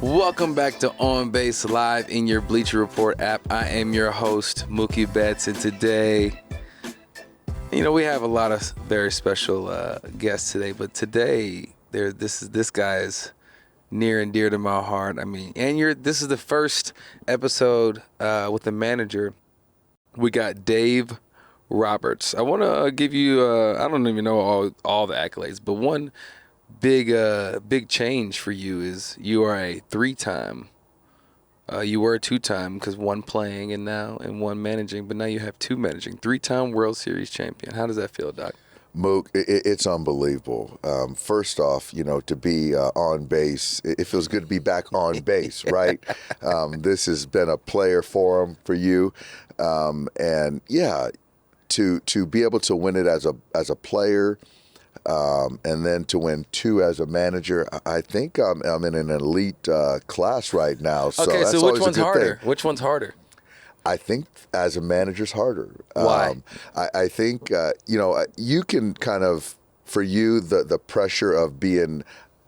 Welcome back to On Base Live in your Bleacher Report app. I am your host, Mookie Betts, and today, we have a lot of very special guests today, but today, this guy is near and dear to my heart. This is the first episode with the manager. We got Dave Roberts. I want to give you, I don't even know all the accolades, but one big change for you is you are a three-time. You were a two-time because one playing and one managing, but now you have two managing. Three-time World Series champion. How does that feel, Doc? Mook, it's unbelievable. First off, to be on base, it feels good to be back on base, right? This has been a player forum for you, and yeah, to be able to win it as a player, and then to win two as a manager, I think I'm in an elite class right now. So okay, that's so which one's harder? Thing. Which one's harder? I think as a manager's harder. Why? I think, you can kind of, for you, the pressure of being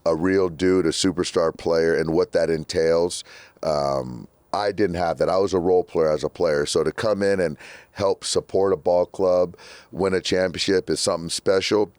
a real dude, a superstar player, and what that entails, I didn't have that. I was a role player as a player. So to come in and help support a ball club, win a championship is something special.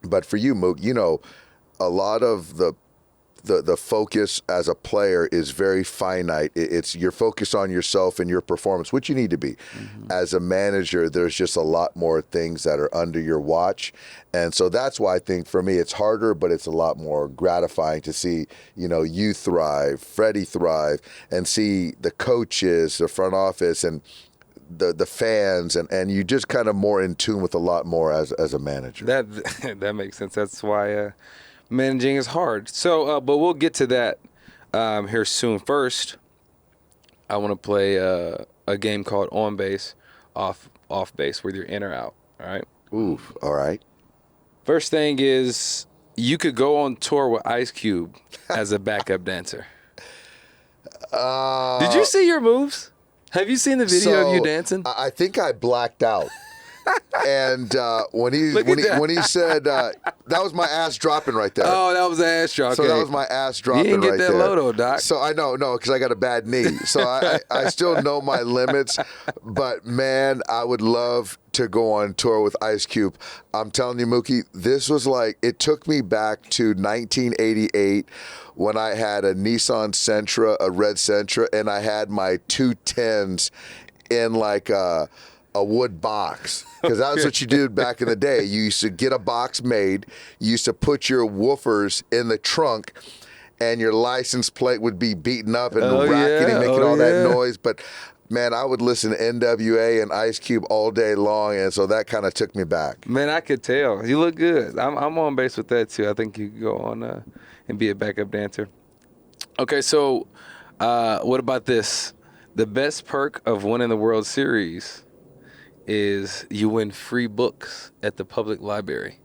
But for you, Mook, a lot of the focus as a player is very finite. It's you're focused on yourself and your performance, which you need to be. Mm-hmm. As a manager, there's just a lot more things that are under your watch. And so that's why I think for me it's harder, but it's a lot more gratifying to see, you thrive, Freddie thrive, and see the coaches, the front office, and the fans, and you just kind of more in tune with a lot more as a manager. That makes sense. That's why managing is hard. So, but we'll get to that here soon. First, I want to play a game called On Base, Off Base, where you're in or out. All right. Oof. All right. First thing is you could go on tour with Ice Cube as a backup dancer. Did you see your moves? Have you seen the video of you dancing? I think I blacked out. And when he said that was my ass dropping right there. Oh, that was ass dropping. So that was my ass dropping right there. You didn't get that low, Doc. So I know, because I got a bad knee. So I still know my limits. But man, I would love to go on tour with Ice Cube. I'm telling you, Mookie, this was it took me back to 1988 when I had a Nissan Sentra, a red Sentra, and I had my 210s in a wood box, because that was what you did back in the day. You used to get a box made. You used to put your woofers in the trunk, and your license plate would be beaten up and racketing, making all that noise. But man, I would listen to NWA and Ice Cube all day long, and so that kind of took me back. Man, I could tell. You look good. I'm on base with that, too. I think you could go on and be a backup dancer. Okay, so what about this? The best perk of winning the World Series is you win free books at the public library.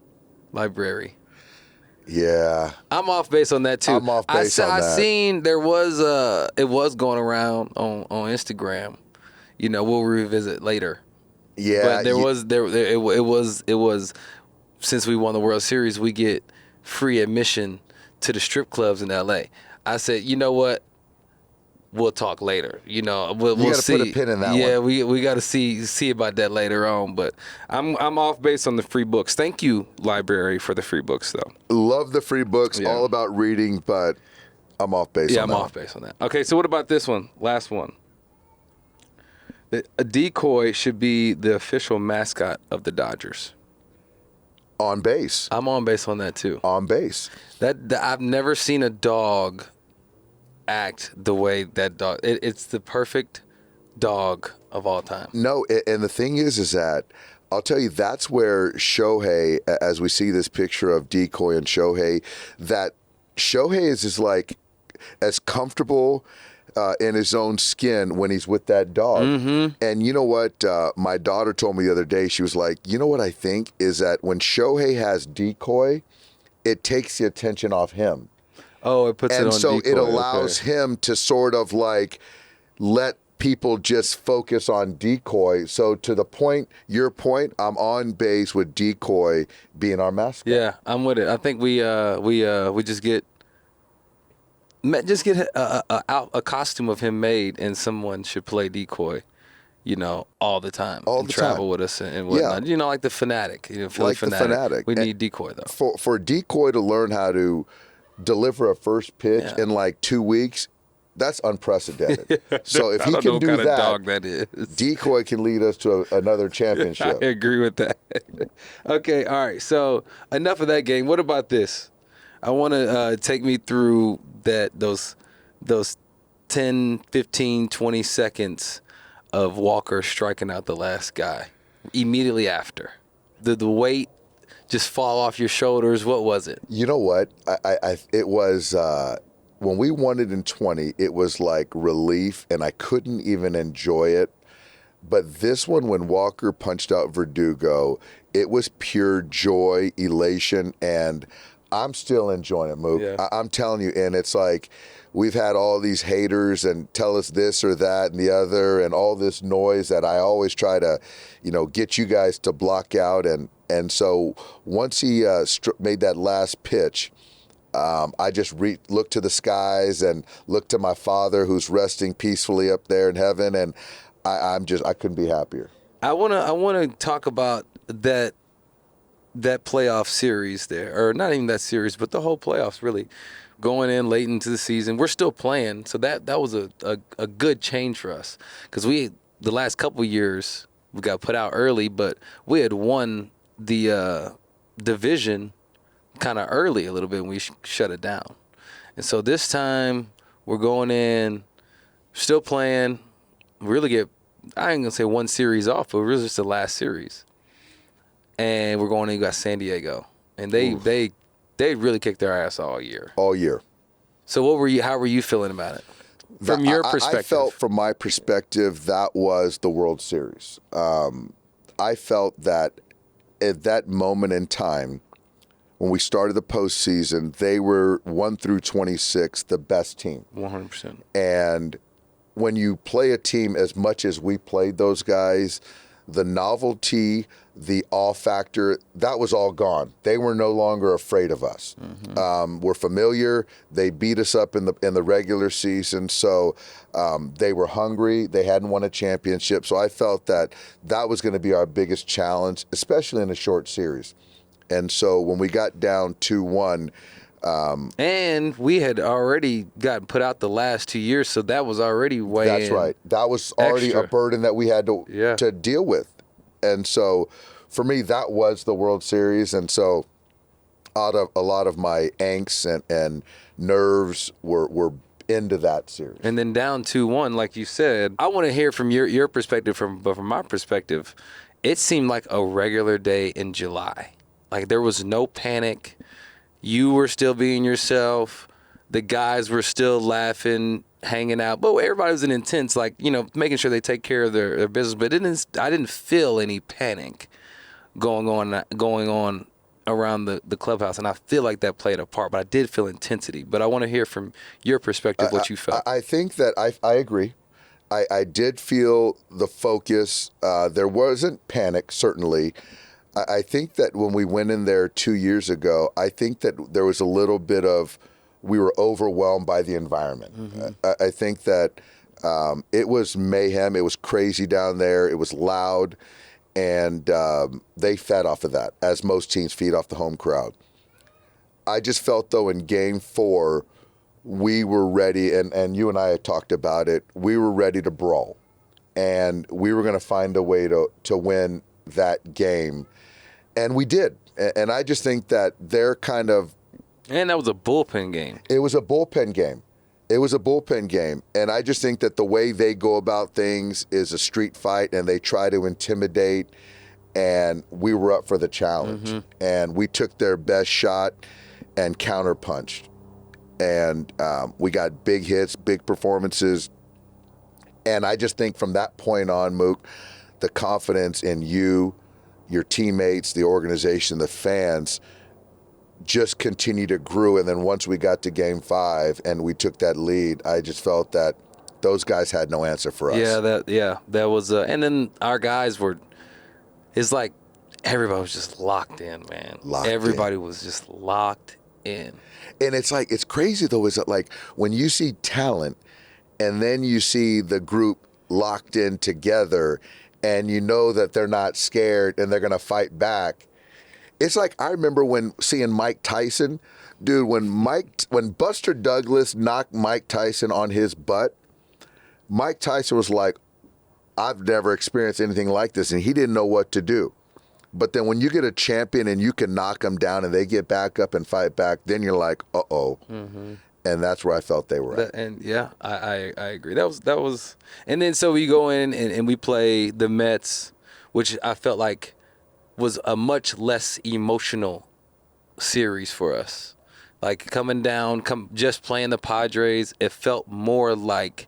Yeah. I'm off base on that, too. I'm off base on that. I seen it was going around on Instagram. We'll revisit later. Yeah. But it was since we won the World Series, we get free admission to the strip clubs in L.A. I said, you know what? We'll talk later. We'll see. Put a pin in that one. Yeah, we got to see about that later on. But I'm off base on the free books. Thank you, library, for the free books, though. Love the free books. Yeah. All about reading, but I'm off base on that. Yeah, I'm off base on that. Okay, so what about this one? Last one. A decoy should be the official mascot of the Dodgers. On base. I'm on base on that, too. On base. I've never seen a dog act the way that dog. It's the perfect dog of all time. No, and the thing is that I'll tell you, that's where Shohei, as we see this picture of Decoy and Shohei, that Shohei is as comfortable in his own skin when he's with that dog. Mm-hmm. And you know what? My daughter told me the other day, she was like, you know what I think is that when Shohei has Decoy, it takes the attention off him. Oh, it puts it on Decoy. And so it allows him to sort of let people just focus on Decoy. So to your point, I'm on base with being our mascot. Yeah, I'm with it. I think we just get Just get a costume of him made, and someone should play decoy, all the time. All and the travel time. with us and whatnot. Yeah. Like the Fanatic. Philly Like the Fanatic. We need decoy, though. For decoy to learn how to deliver a first pitch in like 2 weeks, that's unprecedented. So if he can do I don't know what kind that, of dog that is. decoy can lead us to another championship. I agree with that. Okay, all right. So enough of that game. What about this? I want to take me through those 10, 15, 20 seconds of Walker striking out the last guy immediately after. The weight just fall off your shoulders. What was it? You know what? It was when we won it in 20, it was like relief, and I couldn't even enjoy it. But this one, when Walker punched out Verdugo, it was pure joy, elation, and I'm still enjoying it, Mook. Yeah. I'm telling you, and it's like we've had all these haters and tell us this or that and the other, and all this noise that I always try to, get you guys to block out. And so once he made that last pitch, I just looked to the skies and looked to my father, who's resting peacefully up there in heaven, and I couldn't be happier. I wanna talk about that playoff series there, or not even that series, but the whole playoffs really going in late into the season. We're still playing, so that was a good change for us because the last couple of years we got put out early, but we had won the division kind of early a little bit when we shut it down, and so this time we're going in, still playing. We really get, I ain't gonna say one series off, but it was just the last series. And we're going in, you got San Diego. And they really kicked their ass all year. All year. So how were you feeling about it? From your perspective. I felt from my perspective that was the World Series. I felt that at that moment in time, when we started the postseason, they were 1 through 26, the best team. 100%. And when you play a team as much as we played those guys, the novelty, the awe factor, that was all gone. They were no longer afraid of us. Mm-hmm. We're familiar. They beat us up in the regular season, so they were hungry. They hadn't won a championship, so I felt that was going to be our biggest challenge, especially in a short series. And so when we got down 2-1, and we had already gotten put out the last 2 years, so that was already way. That's right. That was already extra. A burden that we had to deal with. And so for me, that was the World Series. And so out of a lot of my angst and nerves were into that series. And then down 2-1, like you said, I want to hear from your perspective, but from my perspective, it seemed like a regular day in July. Like there was no panic. You were still being yourself. The guys were still laughing, hanging out. But everybody was in intense, making sure they take care of their business. But I didn't feel any panic going on around the clubhouse. And I feel like that played a part. But I did feel intensity. But I want to hear from your perspective what you felt. I think that I agree. I did feel the focus. There wasn't panic, certainly. I think that when we went in there 2 years ago, I think that there was a little bit of, we were overwhelmed by the environment. Mm-hmm. I think that it was mayhem. It was crazy down there. It was loud. And they fed off of that, as most teams feed off the home crowd. I just felt, though, in Game 4, we were ready, and you and I had talked about it, we were ready to brawl. And we were going to find a way to win that game. And we did. And I just think that they're kind of... And that was a bullpen game. It was a bullpen game. And I just think that the way they go about things is a street fight, and they try to intimidate, and we were up for the challenge. Mm-hmm. And we took their best shot and counterpunched. And we got big hits, big performances. And I just think from that point on, Mook, the confidence in you, your teammates, the organization, the fans just continued to grow. And then once we got to Game 5 and we took that lead, I just felt that those guys had no answer for us. That was and then our guys were, it's like everybody was just locked in, man. Everybody was just locked in. And it's crazy though, is that like when you see talent and then you see the group locked in together and you know that they're not scared and they're going to fight back. It's like I remember when seeing Mike Tyson, dude, when Buster Douglas knocked Mike Tyson on his butt, Mike Tyson was like, I've never experienced anything like this, and he didn't know what to do. But then when you get a champion and you can knock them down and they get back up and fight back, then you're like, uh-oh. Mm-hmm. And that's where I felt they were at. And yeah, I agree. That was, and then so we go in and we play the Mets, which I felt like was a much less emotional series for us. Like coming down, just playing the Padres, it felt more like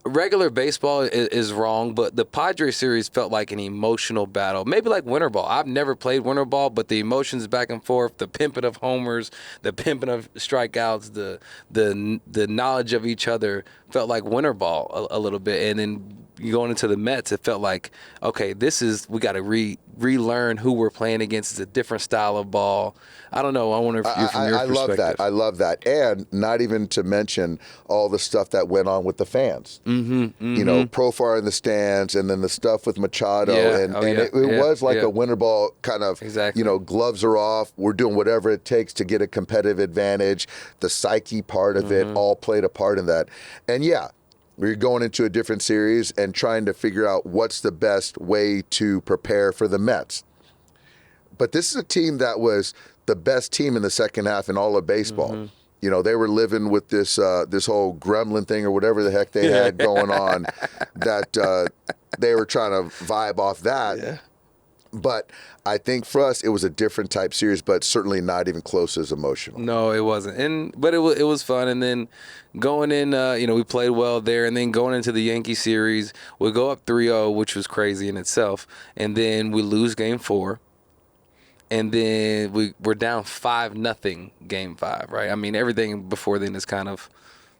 regular baseball is wrong, but the Padres series felt like an emotional battle. Maybe like winter ball. I've never played winter ball, but the emotions back and forth, the pimping of homers, the pimping of strikeouts, the knowledge of each other felt like winter ball a little bit. And then going into the Mets, it felt like, okay, we got to relearn who we're playing against. It's a different style of ball. I don't know. I wonder if you're from your perspective. I love that. And not even to mention all the stuff that went on with the fans. Mm-hmm, mm-hmm. You know, Profar in the stands, and then the stuff with Machado. It was like a winter ball kind of, exactly. You know, gloves are off. We're doing whatever it takes to get a competitive advantage. The psyche part of it all played a part in that. And yeah, we're going into a different series and trying to figure out what's the best way to prepare for the Mets. But this is a team that was the best team in the second half in all of baseball. Mm-hmm. You know, they were living with this whole gremlin thing or whatever the heck they had going on, that they were trying to vibe off that. Yeah. But I think for us, it was a different type series, but certainly not even close as emotional. No, it wasn't. But it was fun. And then going in, we played well there. And then going into the Yankee series, we go up 3-0, which was crazy in itself. And then we lose Game 4. And then we're down 5-0 Game 5, right? I mean, everything before then is kind of,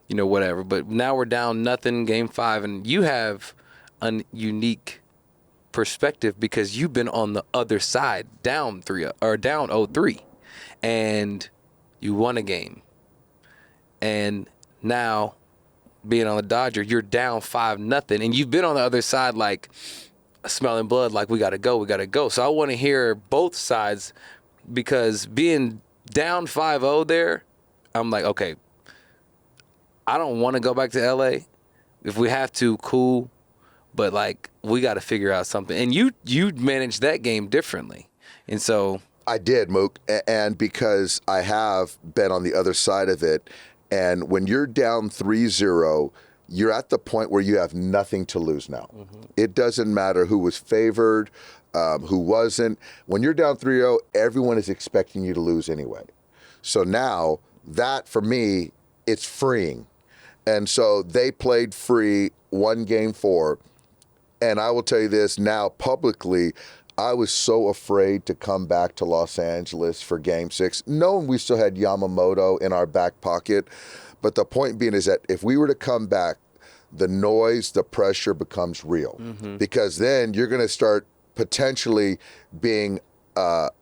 whatever. But now we're down 0 Game 5, and you have a unique perspective because you've been on the other side, down 0-3, and you won a game. And now, being on the Dodger, you're down 5-0, and you've been on the other side like smelling blood, like we gotta go. So I want to hear both sides, because being down 5-0 there, I'm like, okay, I don't want to go back to LA. If we have to, cool, but like we got to figure out something. And you managed that game differently, and so I did, Mook, and because I have been on the other side of it, and when you're down 3-0. You're at the point where you have nothing to lose now. Mm-hmm. It doesn't matter who was favored, who wasn't. When you're down 3-0, everyone is expecting you to lose anyway. So now, that for me, it's freeing. And so they played free, won Game 4. And I will tell you this now publicly, I was so afraid to come back to Los Angeles for Game 6, knowing we still had Yamamoto in our back pocket. But the point being is that if we were to come back, the noise, the pressure becomes real. Mm-hmm. Because then you're going to start potentially being part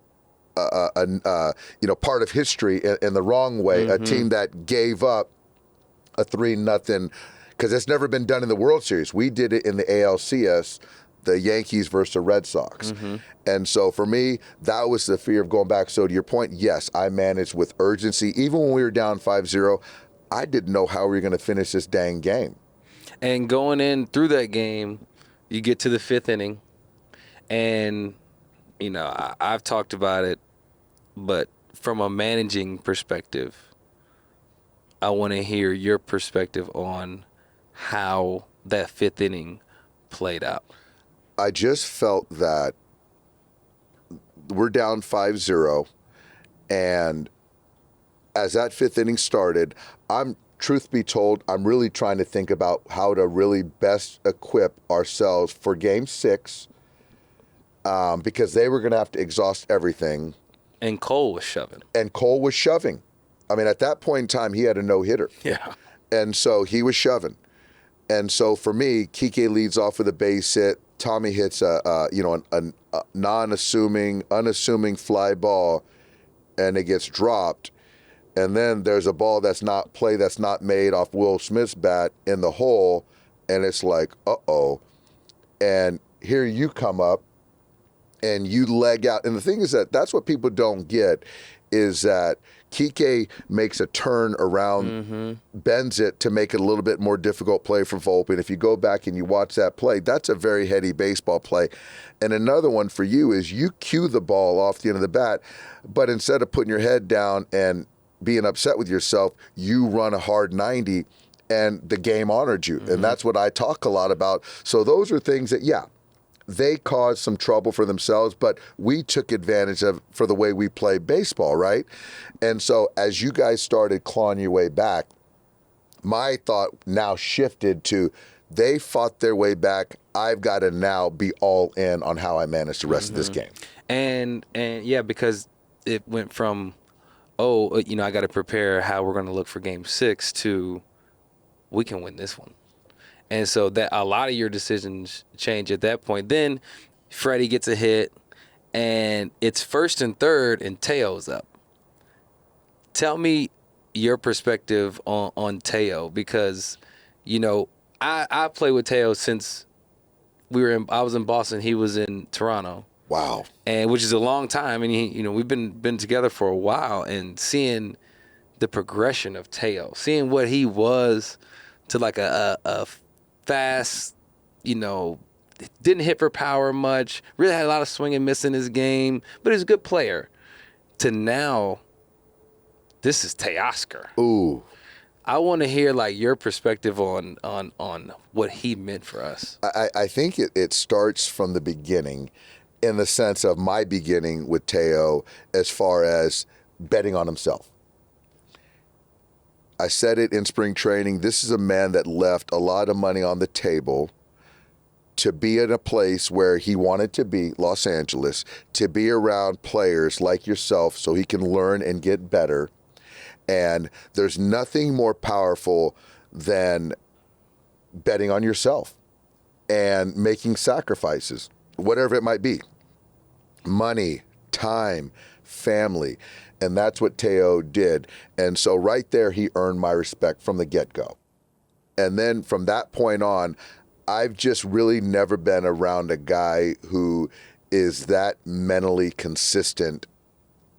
of history in the wrong way. Mm-hmm. A team that gave up a 3-0, because it's never been done in the World Series. We did it in the ALCS, the Yankees versus the Red Sox. Mm-hmm. And so for me, that was the fear of going back. So to your point, yes, I managed with urgency. Even when we were down 5-0, I didn't know how we were going to finish this dang game. And going in through that game, you get to the 5th inning, and, I've talked about it, but from a managing perspective, I want to hear your perspective on how that 5th inning played out. I just felt that we're down 5-0, and as that 5th inning started, truth be told, I'm really trying to think about how to really best equip ourselves for Game 6, because they were going to have to exhaust everything. And Cole was shoving. I mean, at that point in time, he had a no-hitter. Yeah. And so he was shoving. And so for me, Kike leads off with a base hit. Tommy hits a unassuming fly ball. and it gets dropped. And then there's a ball that's not made off Will Smith's bat in the hole, and it's like, uh-oh. And here you come up, and you leg out. And the thing is that's what people don't get, is that Kike makes a turn around, bends it to make it a little bit more difficult play for Volpe. And if you go back and you watch that play, that's a very heady baseball play. And another one for you is you cue the ball off the end of the bat, but instead of putting your head down and being upset with yourself, you run a hard 90, and the game honored you. And that's what I talk a lot about. So those are things that, they caused some trouble for themselves, but we took advantage of for the way we play baseball, right? And so as you guys started clawing your way back, my thought now shifted to, they fought their way back. I've got to now be all in on how I manage the rest of this game. And yeah, because it went from, I got to prepare how we're going to look for game 6 to, we can win this one. And so that a lot of your decisions change at that point. Then Freddie gets a hit, and it's 1st and 3rd, and Teo's up. Tell me your perspective on Teo, because, I played with Teo since I was in Boston. He was in Toronto. Wow. And which is a long time, and we've been together for a while, and seeing the progression of Teo, seeing what he was to like a fast, didn't hit for power much, really had a lot of swing and miss in his game, but he's a good player, to now, this is Teoscar. Ooh. I want to hear like your perspective on what he meant for us. I think it starts from the beginning, in the sense of my beginning with Teo, as far as betting on himself. I said it in spring training. This is a man that left a lot of money on the table to be in a place where he wanted to be, Los Angeles, to be around players like yourself so he can learn and get better. And there's nothing more powerful than betting on yourself and making sacrifices, whatever it might be. Money, time, family. And that's what Teo did. And so right there, he earned my respect from the get-go. And then from that point on, I've just really never been around a guy who is that mentally consistent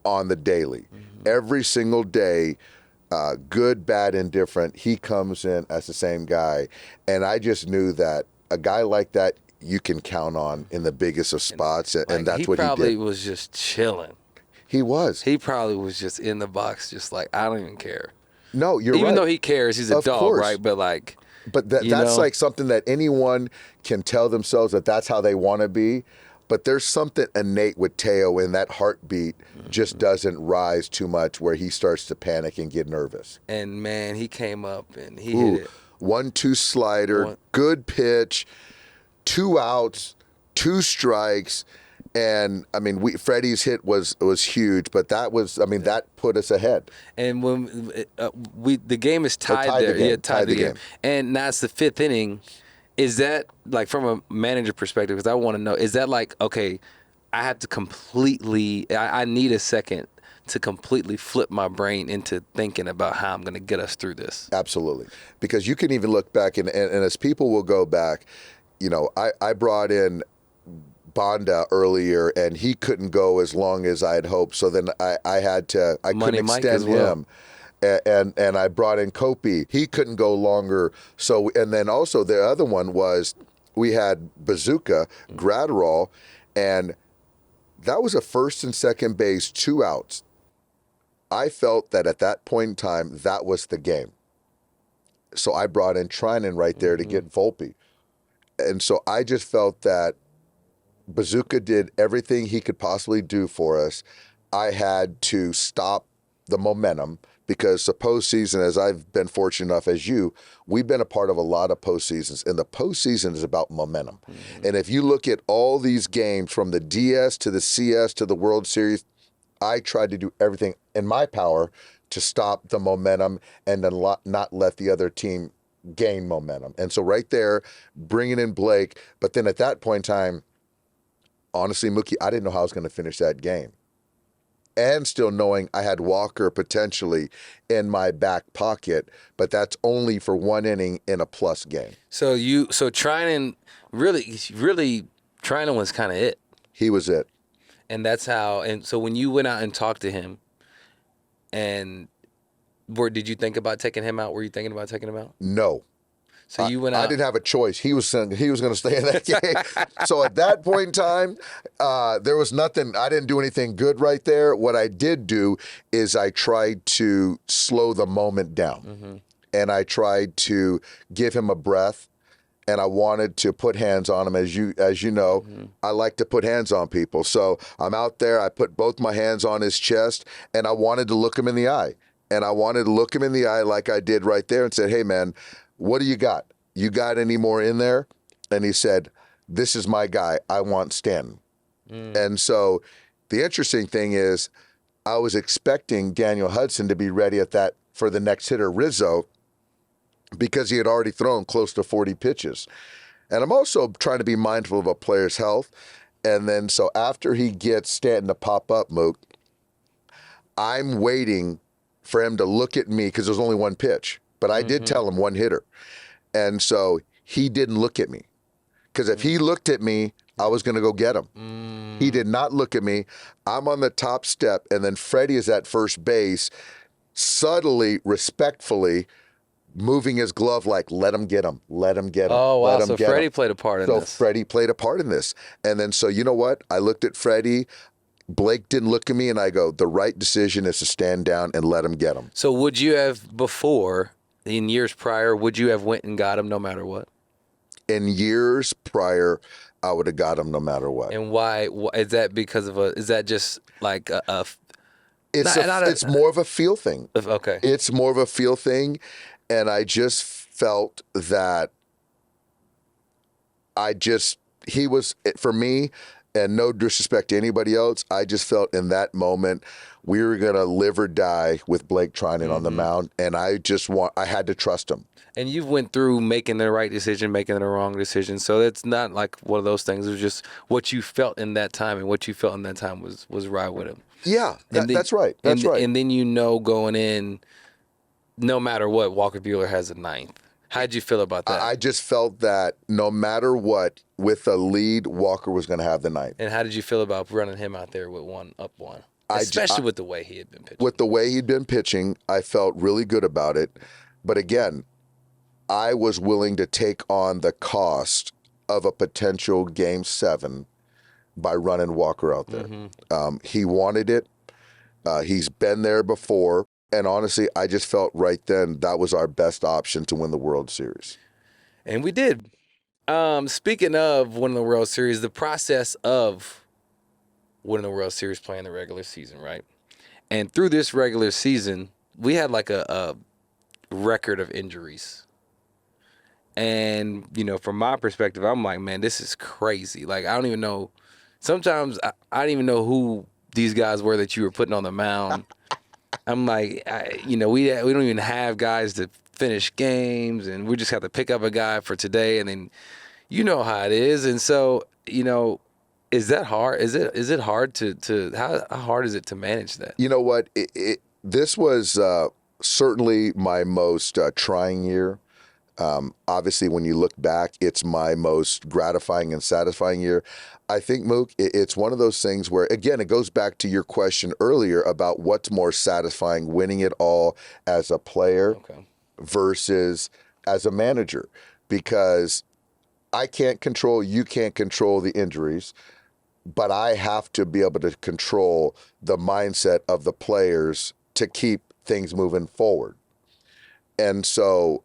on the daily. Every single day, good, bad, indifferent, he comes in as the same guy. And I just knew that a guy like that you can count on in the biggest of spots, and that's what he did. He probably was just chilling. He was. He probably was just in the box, just like, I don't even care. No, you're right. Even though he cares, he's a dog, course. right? But like, that's like something that anyone can tell themselves that that's how they want to be. But there's something innate with Teo, and that heartbeat just doesn't rise too much where he starts to panic and get nervous. And man, he came up and he hit it. 1-2 slider, good pitch, 2 outs, 2 strikes. And Freddie's hit was huge, but that put us ahead. And when the game is tied there, tied the game. And now it's the 5th inning. Is that like, from a manager perspective? Because I want to know, is that like, okay, I have to I need a second to completely flip my brain into thinking about how I'm going to get us through this? Absolutely, because you can even look back and as people will go back, I brought in Bonda earlier, and he couldn't go as long as I had hoped. So then I couldn't extend him. And I brought in Kopi. He couldn't go longer. So, and then also the other one was, we had Bazooka, Gratterall, and that was a first and second base, 2 outs. I felt that at that point in time, that was the game. So I brought in Treinen right there to get Volpe. And so I just felt that Bazooka did everything he could possibly do for us. I had to stop the momentum, because the postseason, as I've been fortunate enough as you, we've been a part of a lot of postseasons, and the postseason is about momentum. And if you look at all these games, from the DS to the CS to the World Series, I tried to do everything in my power to stop the momentum and then not let the other team gain momentum. And so right there, bringing in Blake, but then at that point in time, honestly, Mookie, I didn't know how I was going to finish that game. and still knowing I had Walker potentially in my back pocket, but that's only for one inning in a plus game. So Treinen really Treinen was kind of it. He was it. And that's how. And so when you went out and talked to him, and did you think about taking him out? Were you thinking about taking him out? No. So you went out. I didn't have a choice. He was going to stay in that game. So at that point in time, there was nothing. I didn't do anything good right there. What I did do is I tried to slow the moment down, and I tried to give him a breath. And I wanted to put hands on him, as you know. I like to put hands on people. So I'm out there. I put both my hands on his chest, and I wanted to look him in the eye. And I wanted to look him in the eye like I did right there and said, hey, man, what do you got? You got any more in there? And he said, this is my guy. I want Stanton. And so the interesting thing is I was expecting Daniel Hudson to be ready for the next hitter, Rizzo, because he had already thrown close to 40 pitches. And I'm also trying to be mindful of a player's health. And then so after he gets Stanton to pop up, Mook, I'm waiting for him to look at me because there's only one pitch. But I did tell him one hitter. And so he didn't look at me. Because if he looked at me, I was going to go get him. He did not look at me. I'm on the top step, and then Freddie is at first base, subtly, respectfully, moving his glove like, let him get him, let him get him. Oh, wow. So Freddie played a part in this. So Freddie played a part in this. And then, so you know what? I looked at Freddie. Blake didn't look at me, and I go, the right decision is to stand down and let him get him. So would you have before, in years prior, would you have went and got him no matter what? In years prior, I would have got him no matter what. And why? Is that because of is that just like it's more of a feel thing. Okay. It's more of a feel thing. And I just felt that he was, for me, and no disrespect to anybody else, I just felt in that moment we were going to live or die with Blake Treinen on the mound. And I had to trust him. And you went through making the right decision, making the wrong decision. So it's not like one of those things. It was just what you felt in that time, and what you felt in that time was right with him. Yeah, that's right. That's right. And then going in, no matter what, Walker Buehler has a ninth. How'd you feel about that? I just felt that no matter what, with the lead, Walker was going to have the ninth. And how did you feel about running him out there with one? Especially with the way he had been pitching. With the way he'd been pitching, I felt really good about it. But again, I was willing to take on the cost of a potential Game 7 by running Walker out there. He wanted it. He's been there before. And honestly, I just felt right then that was our best option to win the World Series. And we did. Speaking of winning the World Series, the process of winning the World Series, playing the regular season, right? And through this regular season, we had like a record of injuries. And, from my perspective, I'm like, man, this is crazy. Like, I don't even know. Sometimes I don't even know who these guys were that you were putting on the mound. I'm like, we don't even have guys to finish games, and we just have to pick up a guy for today, and then you know how it is. And so, is that hard? Is it hard to how hard is it to manage that? You know what? This was certainly my most trying year. Obviously, when you look back, it's my most gratifying and satisfying year. I think, Mook, it's one of those things where, again, it goes back to your question earlier about what's more satisfying, winning it all as a player versus as a manager. Because I can't control, you can't control the injuries, but I have to be able to control the mindset of the players to keep things moving forward. And so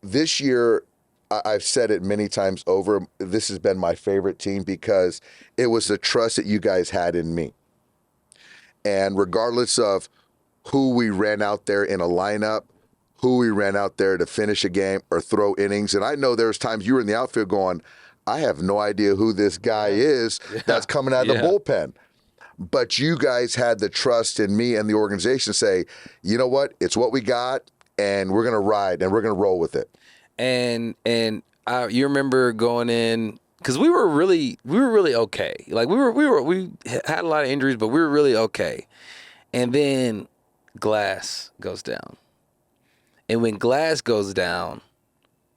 this year, I've said it many times over, this has been my favorite team because it was the trust that you guys had in me. And regardless of who we ran out there in a lineup, who we ran out there to finish a game or throw innings, and I know there's times you were in the outfield going, I have no idea who this guy is that's coming out of the bullpen. But you guys had the trust in me and the organization to say, you know what, it's what we got, and we're going to ride and we're going to roll with it. And you remember going in because we were really okay. Like we had a lot of injuries, but we were really okay. And then Glass goes down. And when Glass goes down,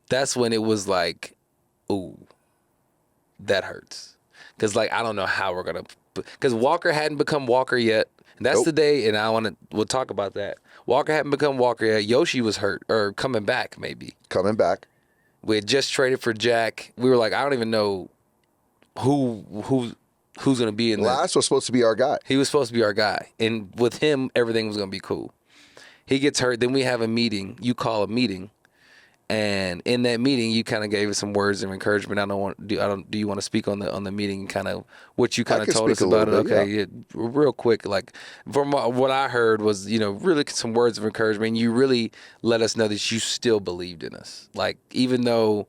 that's when it was like, ooh, that hurts. Because, like, I don't know how we're going to – because Walker hadn't become Walker yet. And that's the day, and we'll talk about that. Walker hadn't become Walker yet. Yoshi was hurt, or coming back maybe. Coming back. We had just traded for Jack. We were like, I don't even know who's going to be in there. Glass was supposed to be our guy. He was supposed to be our guy. And with him, everything was going to be cool. He gets hurt. Then we have a meeting. You call a meeting. And in that meeting, you kind of gave us some words of encouragement. Do you want to speak on the meeting, kind of what you kind of told us about it? Okay, yeah, real quick. Like from what I heard was, really some words of encouragement. You really let us know that you still believed in us. Like even though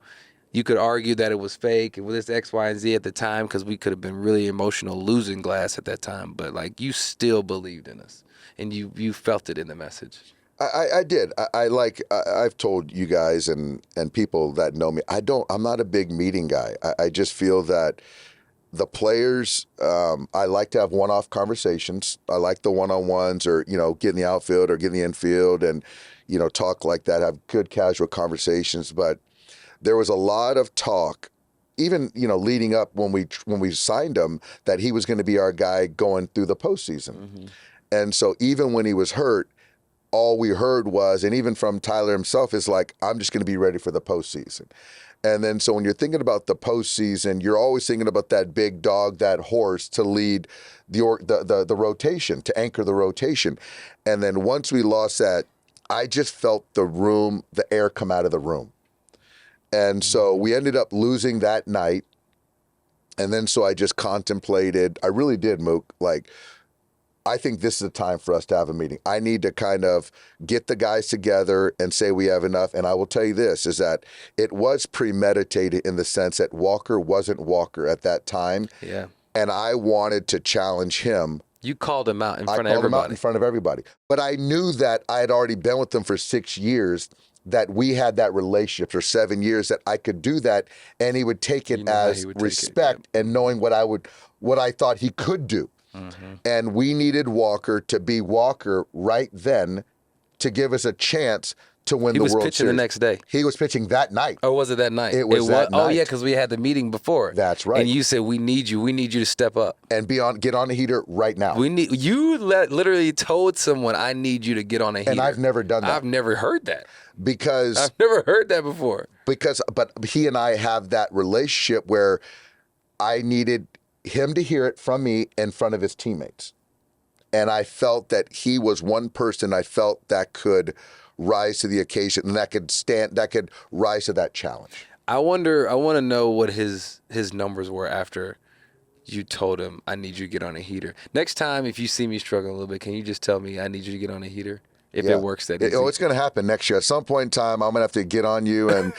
you could argue that it was fake and with this X, Y, and Z at the time, because we could have been really emotional losing Glass at that time, but like you still believed in us and you felt it in the message. I did. I've told you guys and people that know me, I'm not a big meeting guy. I just feel that the players, I like to have one-off conversations. I like the one-on-ones or, get in the outfield or get in the infield and, talk like that, have good casual conversations. But there was a lot of talk, even, leading up when we signed him, that he was going to be our guy going through the postseason. Mm-hmm. And so even when he was hurt, all we heard was, and even from Tyler himself, is like, I'm just going to be ready for the postseason. And then so when you're thinking about the postseason, you're always thinking about that big dog, that horse to lead the rotation, to anchor the rotation. And then once we lost that, I just felt the air come out of the room. And so we ended up losing that night. And then so I just contemplated, I really did, Mook, like, I think this is the time for us to have a meeting. I need to kind of get the guys together and say we have enough. And I will tell you this, is that it was premeditated in the sense that Walker wasn't Walker at that time. Yeah. And I wanted to challenge him. You called him out in front of everybody. I called him out in front of everybody. But I knew that I had already been with him for 6 years, that we had that relationship for 7 years, that I could do that, and he would take it as respect and knowing what I thought he could do. Mm-hmm. And we needed Walker to be Walker right then to give us a chance to win the World Series. He was pitching the next day. He was pitching that night. Oh, was it that night? It was that night. Oh, yeah, because we had the meeting before. That's right. And you said, we need you to step up. And get on the heater right now. You literally told someone, I need you to get on a heater. And I've never done that. I've never heard that. I've never heard that before. But he and I have that relationship where I needed him to hear it from me in front of his teammates. And I felt that he was one person I felt that could rise to the occasion and that could rise to that challenge. I want to know what his numbers were after you told him, I need you to get on a heater. Next time, if you see me struggling a little bit, can you just tell me I need you to get on a heater? If it works that easy. It's going to happen next year. At some point in time, I'm going to have to get on you, and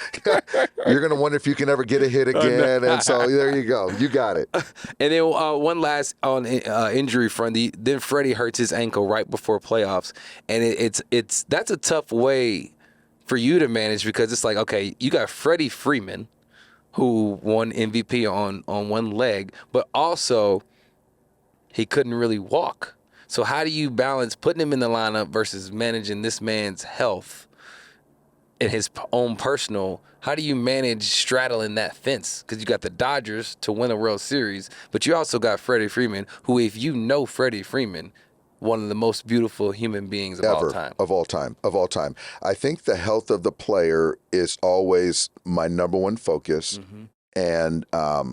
you're going to wonder if you can ever get a hit again. And so there you go. You got it. And then one last on injury front. Then Freddie hurts his ankle right before playoffs, and that's a tough way for you to manage because it's like, okay, you got Freddie Freeman, who won MVP on one leg, but also he couldn't really walk. So how do you balance putting him in the lineup versus managing this man's health and his own personal? How do you manage straddling that fence? Because you got the Dodgers to win a World Series, but you also got Freddie Freeman, who, if you know Freddie Freeman, one of the most beautiful human beings of all time. Of all time. I think the health of the player is always my number one focus. Mm-hmm. And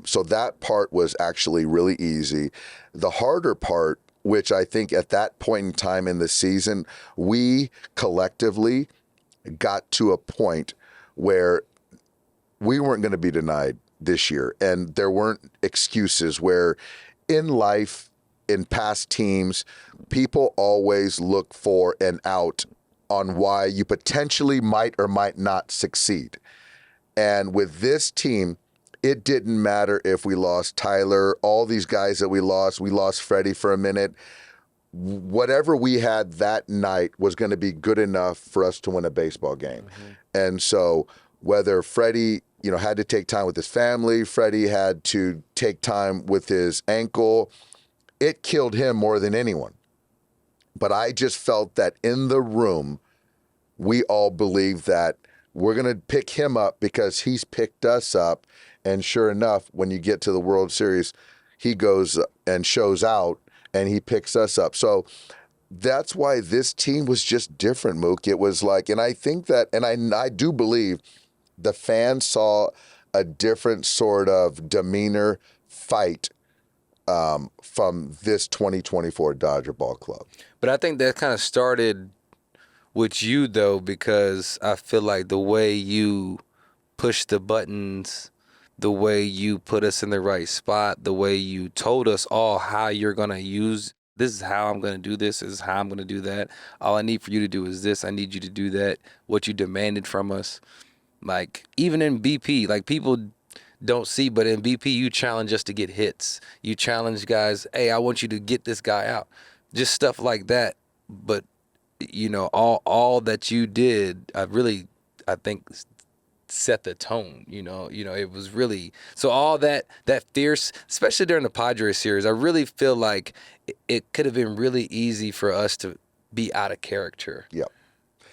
so that part was actually really easy. The harder part, which I think at that point in time in the season, we collectively got to a point where we weren't going to be denied this year. And there weren't excuses where in life, in past teams, people always look for an out on why you potentially might or might not succeed. And with this team, it didn't matter if we lost Tyler, all these guys that we lost Freddie for a minute. Whatever we had that night was going to be good enough for us to win a baseball game. Mm-hmm. And so whether Freddie, had to take time with his family. Freddie had to take time with his ankle. It killed him more than anyone. But I just felt that in the room, we all believe that we're going to pick him up because he's picked us up. And sure enough, when you get to the World Series, he goes and shows out and he picks us up. So that's why this team was just different, Mook. It was like, and I think that, and I do believe the fans saw a different sort of demeanor fight from this 2024 Dodger Ball Club. But I think that kind of started with you, though, because I feel like the way you push the buttons, the way you put us in the right spot, the way you told us all how you're going to use, this is how I'm going to do this, is how I'm going to do that. All I need for you to do is this. I need you to do that. What you demanded from us. Like, even in BP, like, people don't see, but in BP, you challenge us to get hits. You challenge guys, hey, I want you to get this guy out. Just stuff like that. But, all that you did, I think, set the tone. It was really, so all that fierce, especially during the Padres series, I really feel like it could have been really easy for us to be out of character. Yep.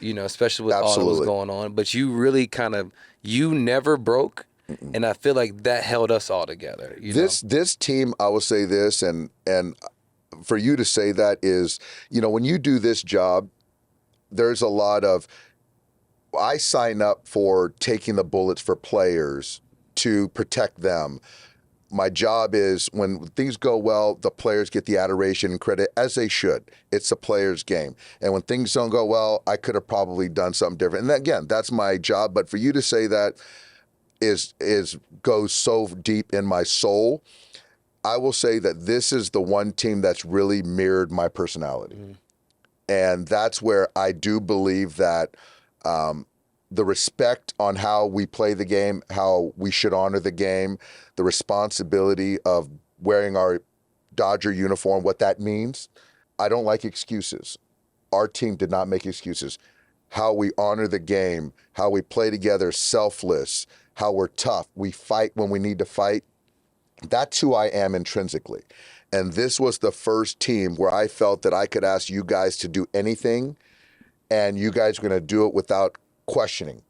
Especially with Absolutely. all that was going on. But you really you never broke. And I feel like that held us all together. This team, I will say this, and for you to say that is, when you do this job, there's a lot of, I sign up for taking the bullets for players to protect them. My job is when things go well, the players get the adoration and credit, as they should. It's a player's game. And when things don't go well, I could have probably done something different. And again, that's my job. But for you to say that goes so deep in my soul. I will say that this is the one team that's really mirrored my personality. Mm-hmm. And that's where I do believe that the respect on how we play the game, how we should honor the game, the responsibility of wearing our Dodger uniform, what that means. I don't like excuses. Our team did not make excuses. How we honor the game, how we play together, selfless, how we're tough. We fight when we need to fight. That's who I am intrinsically. And this was the first team where I felt that I could ask you guys to do anything and you guys are going to do it without questioning.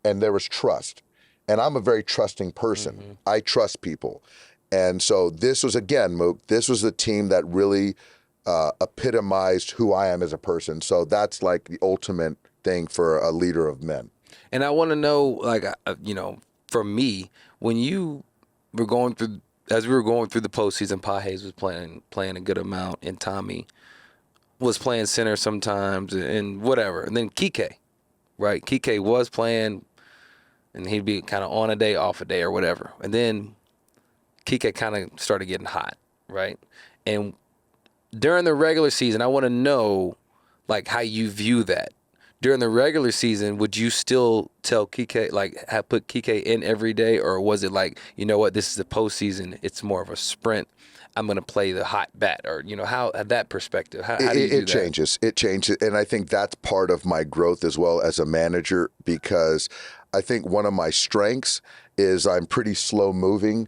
And there was trust. And I'm a very trusting person. Mm-hmm. I trust people. And so this was, again, Mook, this was the team that really epitomized who I am as a person. So that's like the ultimate thing for a leader of men. And I want to know, for me, when you were going through, as we were going through the postseason, Pages was playing a good amount, and Tommy was playing center sometimes, and whatever. And then Kike, right? Kike was playing, and he'd be kind of on a day, off a day, or whatever. And then Kike kind of started getting hot, right? And during the regular season, I want to know, how you view that. During the regular season, would you still tell Kike, put Kike in every day? Or was it this is the postseason, it's more of a sprint, I'm going to play the hot bat? Or, how that perspective, how do you do that? It changes. And I think that's part of my growth as well as a manager, because I think one of my strengths is I'm pretty slow moving.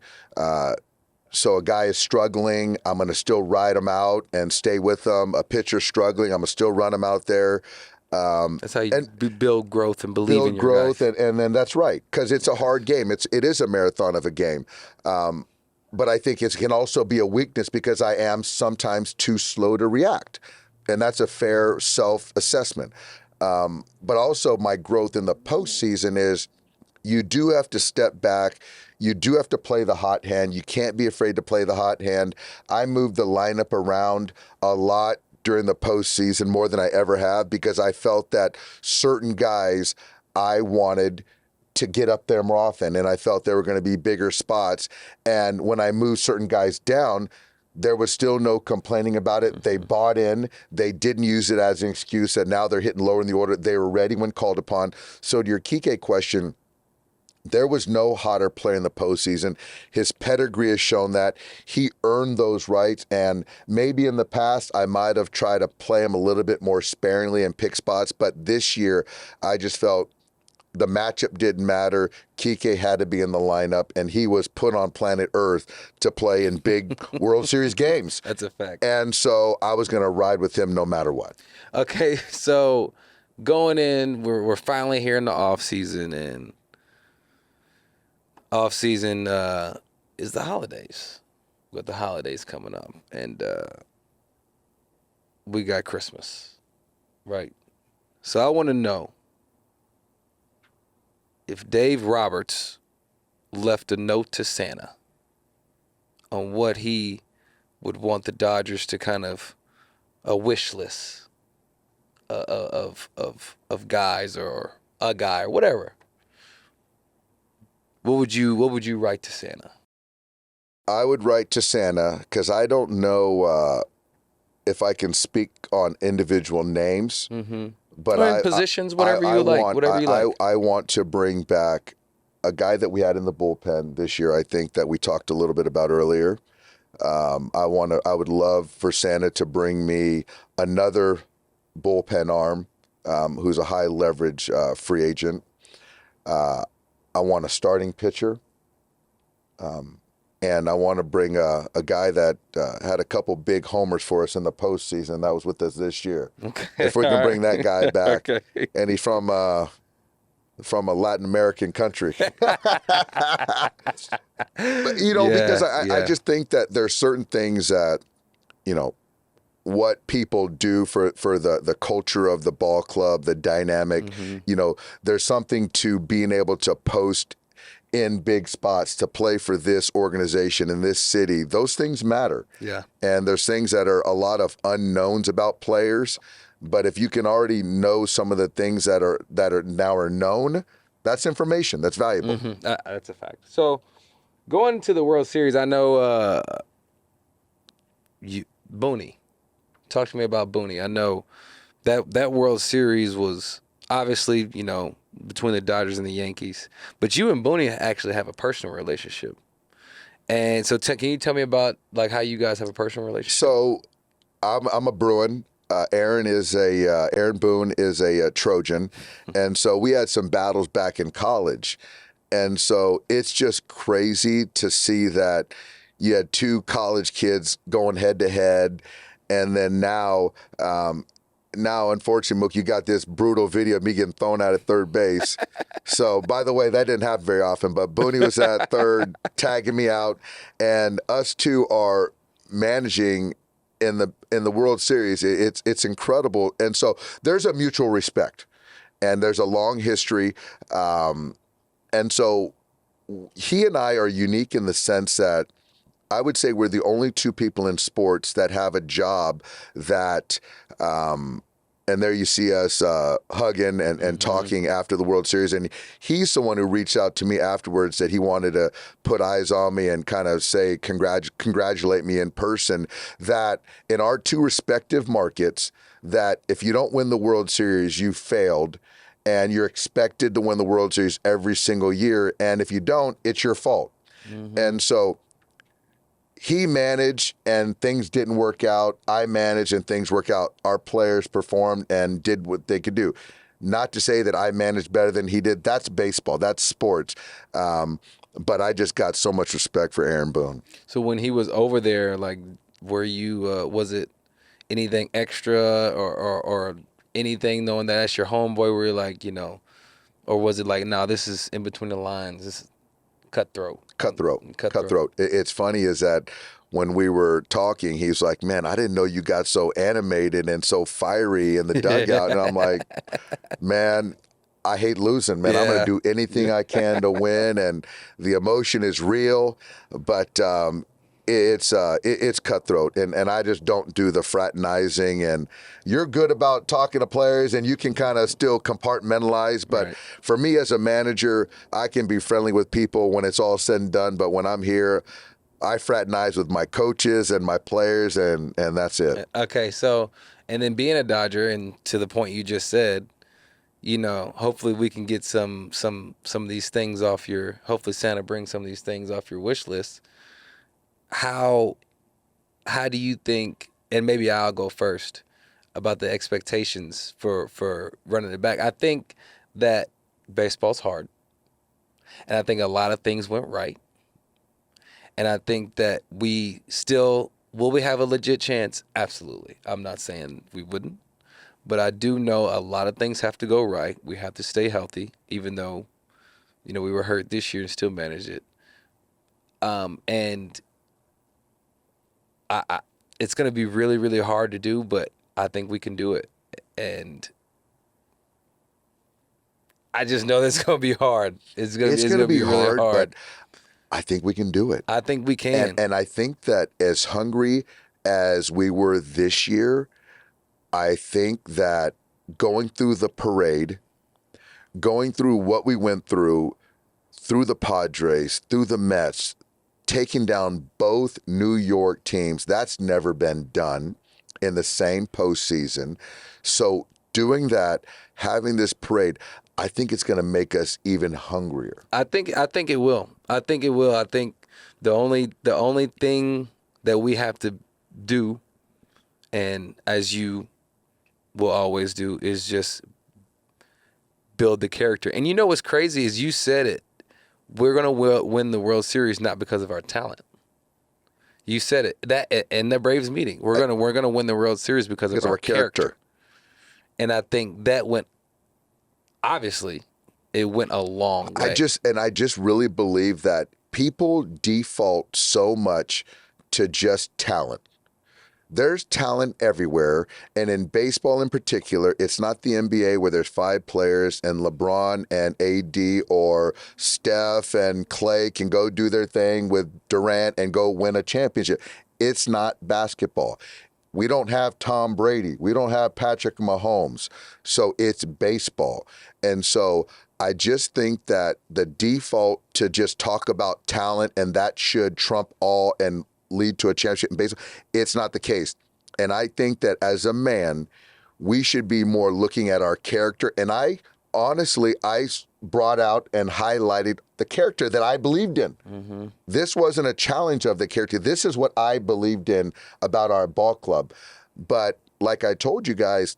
So a guy is struggling, I'm going to still ride him out and stay with him. A pitcher's struggling, I'm going to still run him out there. That's how you build growth and believe in your growth, guys. and then that's right, because it's a hard game. It is a marathon of a game. But I think it can also be a weakness because I am sometimes too slow to react, and that's a fair self-assessment. But also my growth in the postseason is you do have to step back. You do have to play the hot hand. You can't be afraid to play the hot hand. I moved the lineup around a lot during the postseason, more than I ever have, because I felt that certain guys I wanted to get up there more often, and I felt there were going to be bigger spots. And when I moved certain guys down, there was still no complaining about it. They bought in. They didn't use it as an excuse that now they're hitting lower in the order. They were ready when called upon. So to your Kike question, there was no hotter player in the postseason. His pedigree has shown that he earned those rights, and maybe in the past I might have tried to play him a little bit more sparingly and pick spots, but this year I just felt the matchup didn't matter. Kike had to be in the lineup, and he was put on planet Earth to play in big World Series games. That's a fact. And so I was going to ride with him no matter what. Okay, so going in, we're finally here in the offseason, and offseason is the holidays. We got the holidays coming up, and we got Christmas, right? So I want to know if Dave Roberts left a note to Santa on what he would want the Dodgers to kind of a wish list of guys or a guy or whatever. What would you write to Santa? I would write to Santa because I don't know if I can speak on individual names. Mm-hmm. But or in positions, whatever you like. I want to bring back a guy that we had in the bullpen this year. I think that we talked a little bit about earlier. I would love for Santa to bring me another bullpen arm who's a high leverage free agent. I want a starting pitcher. And I want to bring a guy that had a couple big homers for us in the postseason. That was with us this year. Okay. If we can bring that guy back. Okay. And he's from a Latin American country. But, because I just think that there's certain things that, what people do for the culture of the ball club, the dynamic, there's something to being able to post in big spots to play for this organization in this city. Those things matter. Yeah. And there's things that are a lot of unknowns about players, but if you can already know some of the things that are now known, that's information. That's valuable. Mm-hmm. That's a fact. So going into the World Series, I know Boone. Talk to me about Boone. I know that World Series was obviously, between the Dodgers and the Yankees. But you and Boone actually have a personal relationship. And so can you tell me about like how you guys have a personal relationship? So I'm a Bruin. Aaron Boone is a Trojan. And so we had some battles back in college. And so it's just crazy to see that you had two college kids going head to head. And then now, unfortunately, Mookie, you got this brutal video of me getting thrown out at third base. So, by the way, that didn't happen very often, but Boone was at third, tagging me out, and us two are managing in the World Series. It's incredible, and so there's a mutual respect, and there's a long history, and so he and I are unique in the sense that I would say we're the only two people in sports that have a job that, and there you see us hugging and talking after the World Series. And he's the one who reached out to me afterwards that he wanted to put eyes on me and kind of say, congratulate me in person, that in our two respective markets, that if you don't win the World Series, you failed. And you're expected to win the World Series every single year. And if you don't, it's your fault. Mm-hmm. And so he managed and things didn't work out. I managed and things worked out. Our players performed and did what they could do. Not to say that I managed better than he did. That's baseball. That's sports. But I just got so much respect for Aaron Boone. So when he was over there, like, were you, was it anything extra or anything knowing that that's your homeboy where you're like, or was it like, no, this is in between the lines. This is Cutthroat. It's funny is that when we were talking, he's like, man, I didn't know you got so animated and so fiery in the dugout. And I'm like, man, I hate losing, man. I'm going to do anything I can to win. And the emotion is real, but it's cutthroat. And I just don't do the fraternizing. And you're good about talking to players and you can kind of still compartmentalize. But for me as a manager, I can be friendly with people when it's all said and done. But when I'm here, I fraternize with my coaches and my players, and that's it. Okay, so, and then being a Dodger, and to the point you just said, hopefully we can get some of these things off your, hopefully Santa brings some of these things off your wish list. How do you think, and maybe I'll go first, about the expectations for running it back? I think that baseball's hard. And I think a lot of things went right. And I think that we still, will we have a legit chance? Absolutely. I'm not saying we wouldn't. But I do know a lot of things have to go right. We have to stay healthy, even though, we were hurt this year and still managed it. And I it's going to be really, really hard to do, but I think we can do it. And I just know that's going to be hard. It's going to be really hard. But I think we can do it. I think we can. And I think that as hungry as we were this year, I think that going through the parade, going through what we went through the Padres, through the Mets, taking down both New York teams, that's never been done in the same postseason. So doing that, having this parade, I think it's going to make us even hungrier. I think it will. I think it will. I think the only thing that we have to do, and as you will always do, is just build the character. And you know what's crazy is you said it. We're gonna win the World Series not because of our talent. You said it that in the Braves meeting. We're gonna win the World Series because of our character. And I think that went. Obviously, it went a long way. I just really believe that people default so much to just talent. There's talent everywhere, and in baseball in particular, it's not the NBA where there's 5 players and LeBron and AD or Steph and Clay can go do their thing with Durant and go win a championship. It's not basketball. We don't have Tom Brady. We don't have Patrick Mahomes. So it's baseball. And so I just think that the default to just talk about talent and that should trump all and lead to a championship in baseball, it's not the case. And I think that as a man, we should be more looking at our character. And I brought out and highlighted the character that I believed in. Mm-hmm. This wasn't a challenge of the character. This is what I believed in about our ball club. But like I told you guys,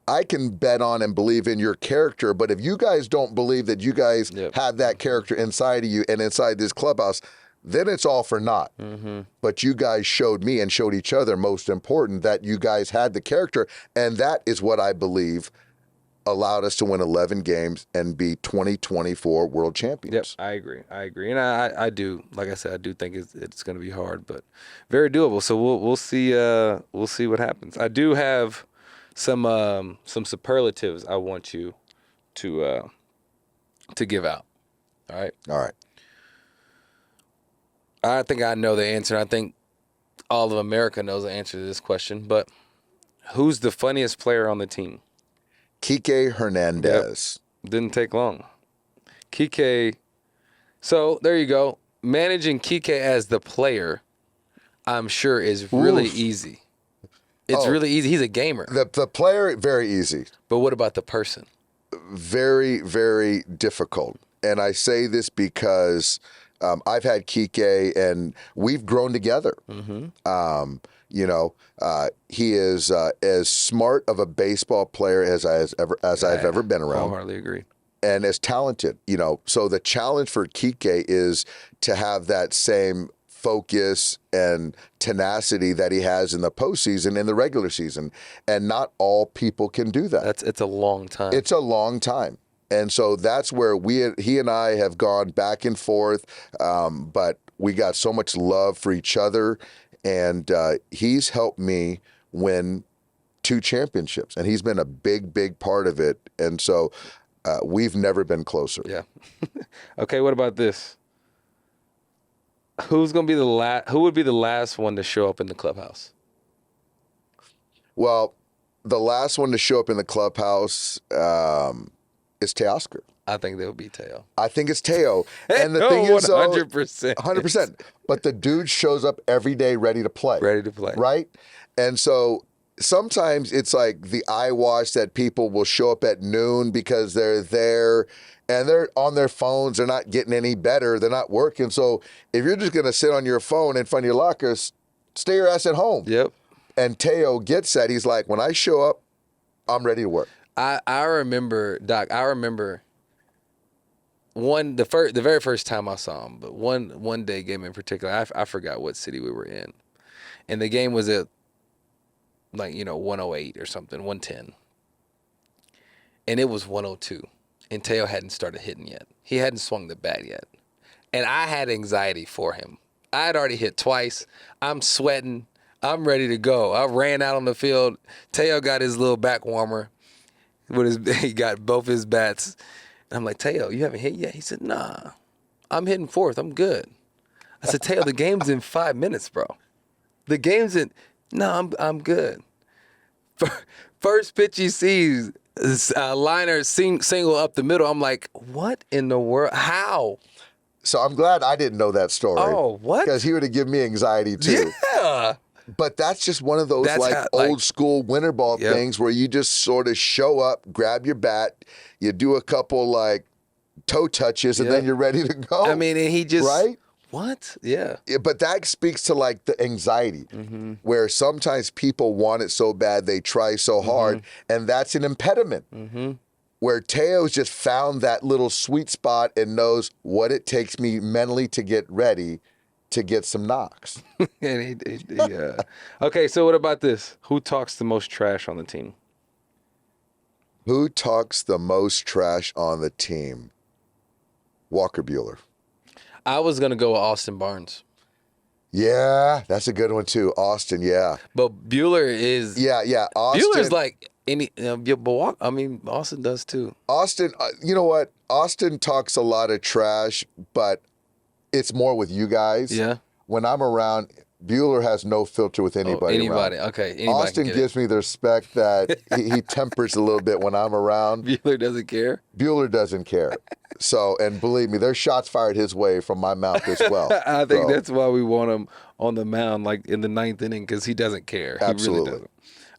I can bet on and believe in your character, but if you guys don't believe that you guys have that character inside of you and inside this clubhouse, then it's all for naught. Mm-hmm. But you guys showed me and showed each other, most important, that you guys had the character, and that is what I believe allowed us to win 11 games and be 2024 world champions. Yep, I agree. And I do, like I said, I do think it's going to be hard, but very doable. So we'll see what happens. I do have some superlatives I want you to give out. All right. I think I know the answer. I think all of America knows the answer to this question. But who's the funniest player on the team? Kike Hernandez. Yep. Didn't take long. Kike. So there you go. Managing Kike as the player, I'm sure, is really easy. It's really easy. He's a gamer. The player, very easy. But what about the person? Very, very difficult. And I say this because I've had Kike and we've grown together. Mm-hmm. He is as smart of a baseball player as I've ever been around. Wholeheartedly agree. And as talented, So the challenge for Kike is to have that same focus and tenacity that he has in the postseason and the regular season. And not all people can do that. It's a long time. It's a long time. And so that's where he and I have gone back and forth, but we got so much love for each other, and he's helped me win 2 championships, and he's been a big, big part of it. And so we've never been closer. Yeah. Okay, what about this? Who would be the last one to show up in the clubhouse? Well, the last one to show up in the clubhouse is Teoscar. I think they'll be Teo. I think it's Teo. And the thing is, 100%. 100%. But the dude shows up every day ready to play. Right? And so sometimes it's like the eyewash that people will show up at noon because they're there and they're on their phones. They're not getting any better. They're not working. So if you're just going to sit on your phone in front of your lockers, stay your ass at home. Yep. And Teo gets that. He's like, when I show up, I'm ready to work. I remember, Doc, the very first time I saw him, but one day game in particular, I forgot what city we were in, and the game was at 108 or something, 110, and it was 102, and Teo hadn't started hitting yet. He hadn't swung the bat yet, and I had anxiety for him. I had already hit twice. I'm sweating. I'm ready to go. I ran out on the field. Teo got his little back warmer. He got both his bats. I'm like, Teo, you haven't hit yet? He said, nah, I'm hitting fourth. I'm good. I said, Teo, the game's in 5 minutes, bro. The game's in. No, I'm good. First pitch he sees, liner single up the middle. I'm like, what in the world? How? So I'm glad I didn't know that story. Oh, what? Because he would have given me anxiety too. Yeah. But that's just one of those old school winter ball things where you just sort of show up, grab your bat, you do a couple toe touches, and then you're ready to go. I mean, and he just right. What? Yeah. But that speaks to the anxiety, where sometimes people want it so bad they try so hard, and that's an impediment. Where Teo's just found that little sweet spot and knows what it takes me mentally to get ready to get some knocks. And yeah. Okay, so what about this? Who talks the most trash on the team? Who talks the most trash on the team? Walker Buehler. I was going to go with Austin Barnes. Yeah, that's a good one too. Austin, yeah. But Buehler is... Yeah. Austin, Buehler's like... Austin does too. Austin, you know what? Austin talks a lot of trash, but it's more with you guys. Yeah. When I'm around, Buehler has no filter with anybody. Okay. Anybody Austin gives me the respect that he tempers a little bit when I'm around. Buehler doesn't care? Buehler doesn't care. So, and believe me, there's shots fired his way from my mouth as well. I think that's why we want him on the mound in the ninth inning, because he doesn't care. Absolutely. He really doesn't.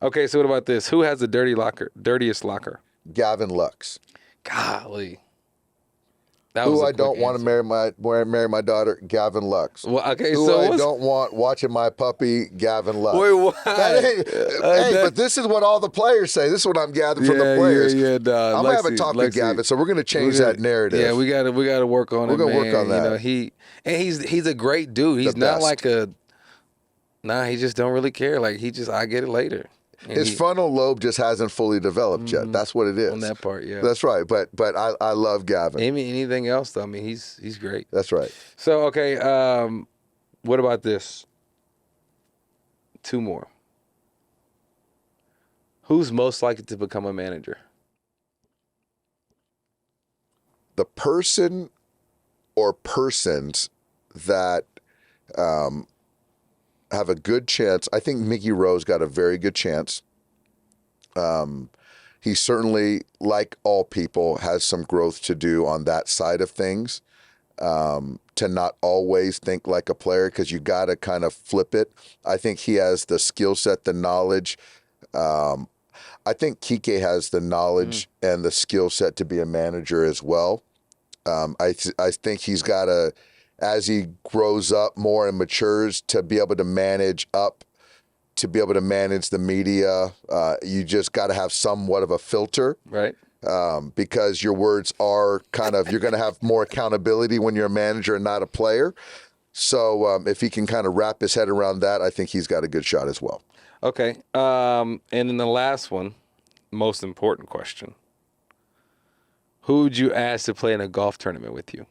Okay, so what about this? Who has the dirtiest locker? Gavin Lux. Golly. Who I don't want to marry my daughter, Gavin Lux. Well, okay, Who I don't want watching my puppy, Gavin Lux. Wait, why? But this is what all the players say. This is what I'm gathering from the players. I'm gonna have a talk with Gavin, so we're gonna change that narrative. Yeah, we gotta work on it. We're gonna work on that. He's a great dude. He's not like he just don't really care. I get it later. And his frontal lobe just hasn't fully developed yet. That's what it is. On that part, yeah. That's right. But I love Gavin. Anything else though? I mean, he's great. That's right. So okay, what about this? Two more. Who's most likely to become a manager? The person or persons that have a good chance. I think Mickey Rose got a very good chance. He certainly, like all people, has some growth to do on that side of things. To not always think like a player, because you got to kind of flip it. I think he has the skill set, the knowledge. I think Kike has the knowledge and the skill set to be a manager as well. I think he's got to, as he grows up more and matures, to be able to manage the media. You just got to have somewhat of a filter. Right. Because your words are you're going to have more accountability when you're a manager and not a player. So if he can kind of wrap his head around that, I think he's got a good shot as well. Okay. And then the last one, most important question. Who would you ask to play in a golf tournament with you?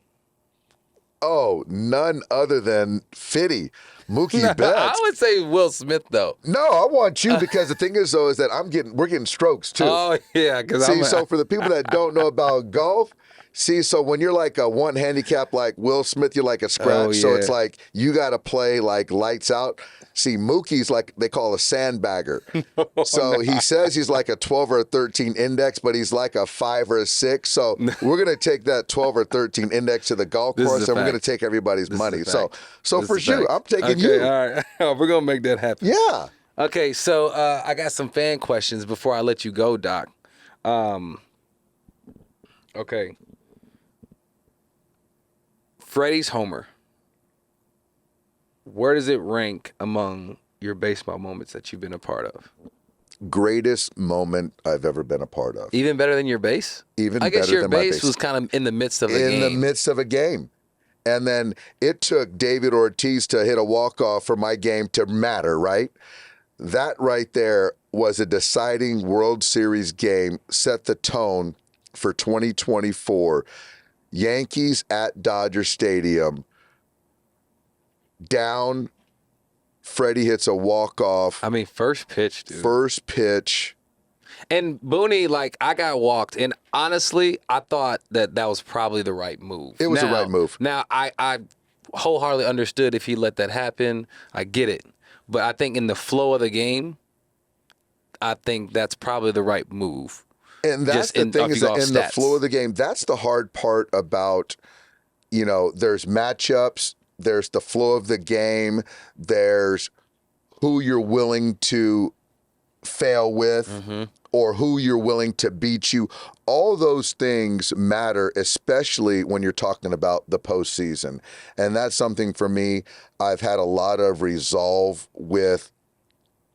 Oh, none other than Fitty, Mookie Betts. I would say Will Smith, though. No, I want you, because the thing is, though, is that we're getting strokes too. Oh yeah, so for the people that don't know about golf, so when you're like a one handicap like Will Smith, you're like a scratch. Oh, yeah. So it's like you got to play like lights out. See, Mookie's like they call a sandbagger. He says he's like a 12 or a 13 index, but he's like a 5 or a 6. So we're going to take that 12 or 13 index to the golf course, and we're going to take everybody's money. So for you, I'm taking you. All right, we're going to make that happen. Yeah. Okay, so I got some fan questions before I let you go, Doc. Okay. Freddie's homer. Where does it rank among your baseball moments that you've been a part of? greatest moment I've ever been a part of. Even better than your base? Even I guess better your than my base base. was kind of in the midst of a game. In the midst of a game. And then it took David Ortiz to hit a walk-off for my game to matter, right? That right there was a deciding World Series game, set the tone for 2024. Yankees at Dodger Stadium, down, Freddie hits a walk-off. I mean, first pitch, dude. First pitch. And Boone, like, I got walked, and honestly, I thought that was probably the right move. It was the right move. Now, I wholeheartedly understood if he let that happen. I get it. But I think in the flow of the game, I think that's probably the right move. And that's the thing, is that in the flow of the game, that's the hard part about, there's matchups, there's the flow of the game, there's who you're willing to fail with, or who you're willing to beat you. All those things matter, especially when you're talking about the postseason. And that's something for me I've had a lot of resolve with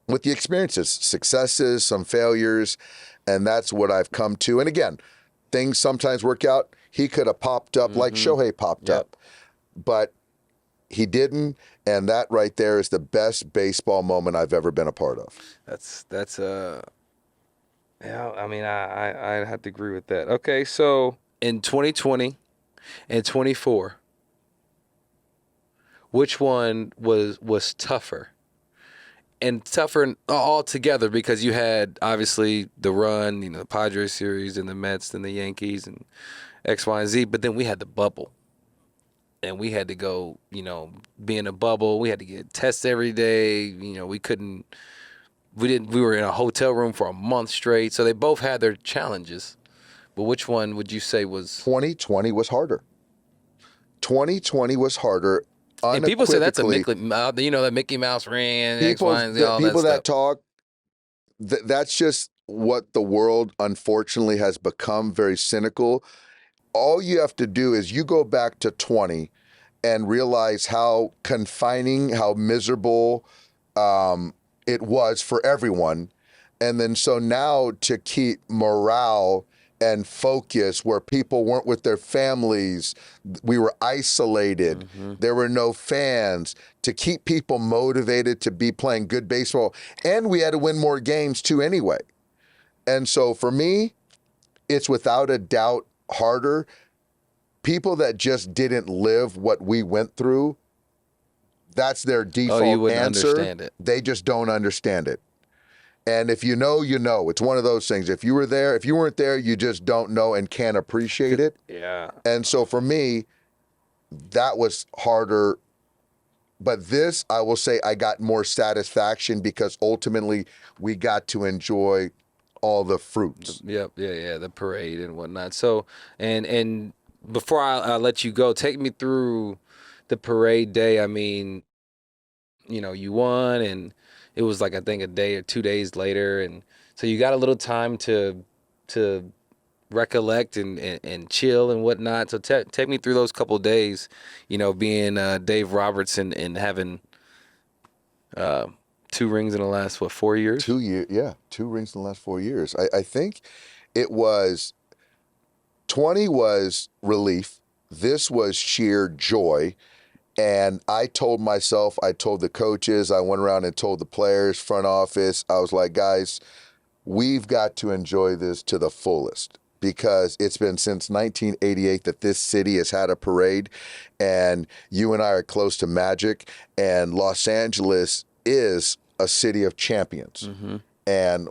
the experiences, successes, some failures, and that's what I've come to. And again, things sometimes work out. He could have popped up like Shohei popped up, but he didn't, and that right there is the best baseball moment I've ever been a part of. Yeah, I mean, I have to agree with that. Okay, so in 2020 and 24, which one was tougher? And tougher altogether, because you had obviously the run, the Padres series and the Mets and the Yankees and X, Y, and Z, but then we had the bubble. And we had to go, be in a bubble. We had to get tests every day. We were in a hotel room for a month straight. So they both had their challenges. But which one would you say was? 2020 was harder. 2020 was harder. And people say that's a that Mickey Mouse ran, X, Y, and Z, all people that talk, that's just what the world unfortunately has become, very cynical. All you have to do is you go back to 20 and realize how confining, how miserable it was for everyone. And then so now to keep morale and focus where people weren't with their families, we were isolated, there were no fans, to keep people motivated to be playing good baseball. And we had to win more games too anyway. And so for me, it's without a doubt harder. People that just didn't live what we went through, that's their default you wouldn't answer. Understand it. They just don't understand it. And if you know, you know. It's one of those things. If you were there, if you weren't there, you just don't know and can't appreciate it. Yeah. And so for me, that was harder. But this, I will say, I got more satisfaction because ultimately we got to enjoy all the fruits. Yep, yeah, the parade and whatnot. So, and before I let you go, take me through the parade day. I mean, you won, and it was like, I think, a day or 2 days later, and so you got a little time to recollect and chill and whatnot. So take me through those couple of days, being Dave Roberts and having 2 rings in the last 4 years? 2 years, yeah, 2 rings in the last 4 years. I think it was 20 was relief. This was sheer joy. And I told myself, I told the coaches, I went around and told the players, front office, I was like, guys, we've got to enjoy this to the fullest, because it's been since 1988 that this city has had a parade, and you and I are close to Magic, and Los Angeles is a city of champions. And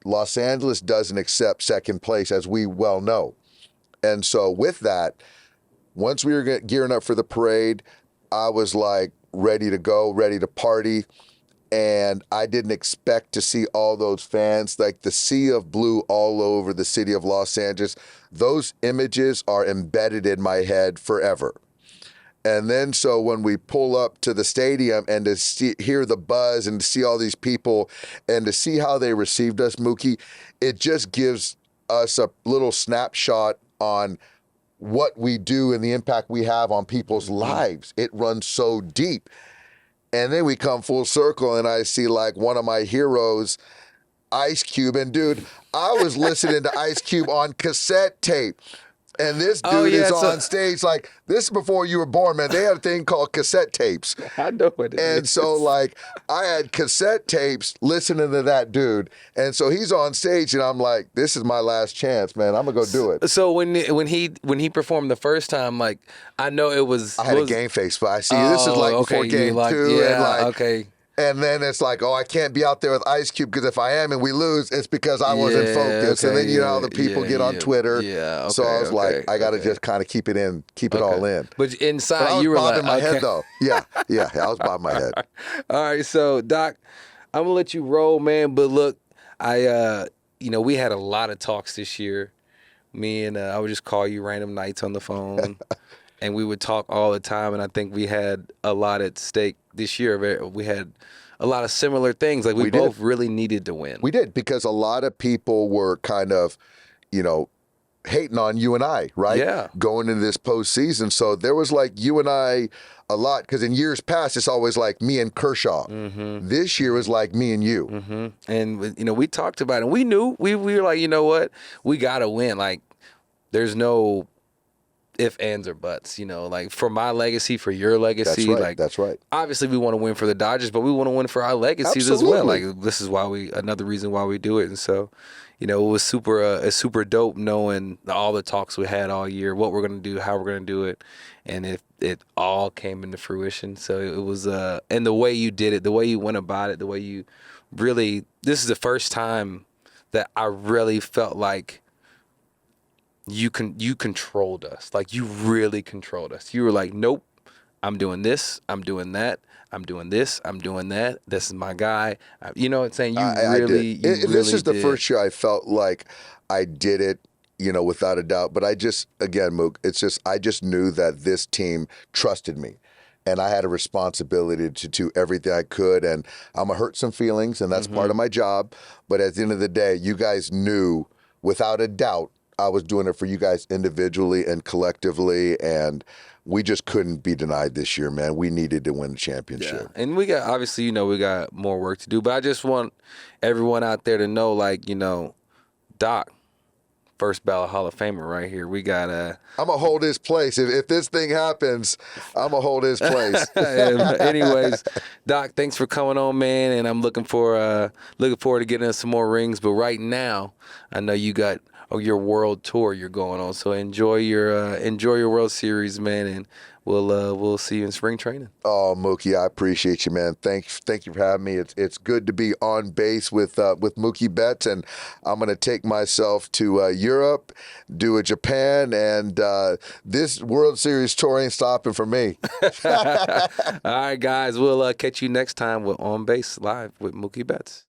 Los Angeles doesn't accept second place, as we well know. And so with that, once we were gearing up for the parade, I was like ready to go, ready to party. And I didn't expect to see all those fans, like the sea of blue all over the city of Los Angeles. Those images are embedded in my head forever. And then so when we pull up to the stadium and to hear the buzz and to see all these people and to see how they received us, Mookie, it just gives us a little snapshot on what we do and the impact we have on people's lives. It runs so deep. And then we come full circle and I see like one of my heroes Ice Cube. And, dude, I was listening to Ice Cube on cassette tape. And this dude is on stage. Like, this is before you were born, man. They had a thing called cassette tapes. I know what it is. And so, like, I had cassette tapes listening to that dude. And so he's on stage, and I'm like, this is my last chance, man. I'm going to go do it. So when he performed the first time, like, I know it was... I had a game face, but I see this is like before game two. Yeah, and like, okay. And then it's like, oh, I can't be out there with Ice Cube because if I am and we lose, it's because I wasn't focused. And then you know how the people get on Twitter. Yeah, okay, so I was like, I got to just kind of keep it all in. But inside, I was you were bobbing like, my head though. Yeah, I was bobbing my head. All right, so Doc, I'm gonna let you roll, man. But look, we had a lot of talks this year. Me and I would just call you random nights on the phone. And we would talk all the time, and I think we had a lot at stake this year. We had a lot of similar things. Like, we both really needed to win. We did, because a lot of people were kind of, hating on you and I, right? Yeah. Going into this postseason. So there was like you and I a lot, because in years past, it's always like me and Kershaw. Mm-hmm. This year was like me and you. Mm-hmm. And, we talked about it. And we knew. We were like, you know what? We got to win. Like, there's no if, ands, or buts, like, for my legacy, for your legacy. That's right. Obviously, we want to win for the Dodgers, but we want to win for our legacies as well. Like, this is another reason why we do it. And so, it was super dope knowing all the talks we had all year, what we're going to do, how we're going to do it. And it all came into fruition. So it was, and the way you did it, the way you went about it, the way you really, this is the first time that I really felt like you controlled us. Like, you really controlled us. You were like, nope, I'm doing this, I'm doing that, I'm doing this, I'm doing that. This is my guy. You know what I'm saying? This is the first year I felt like I did it, without a doubt. But again, Mook, I just knew that this team trusted me. And I had a responsibility to do everything I could. And I'm going to hurt some feelings, and that's part of my job. But at the end of the day, you guys knew without a doubt I was doing it for you guys individually and collectively, and we just couldn't be denied this year, man. We needed to win the championship. Yeah. And we got more work to do, but I just want everyone out there to know, like, Doc, first ballot Hall of Famer right here. We got I'm going to hold his place. If this thing happens, I'm going to hold his place. Anyways, Doc, thanks for coming on, man, and I'm looking forward to getting us some more rings. But right now, I know you got your world tour you're going on, so enjoy your World Series, man, and we'll see you in spring training. Oh, Mookie, I appreciate you, man. Thank you for having me. It's good to be on base with Mookie Betts, and I'm gonna take myself to Europe, do a Japan, and this World Series tour ain't stopping for me. All right, guys, we'll catch you next time with On Base Live with Mookie Betts.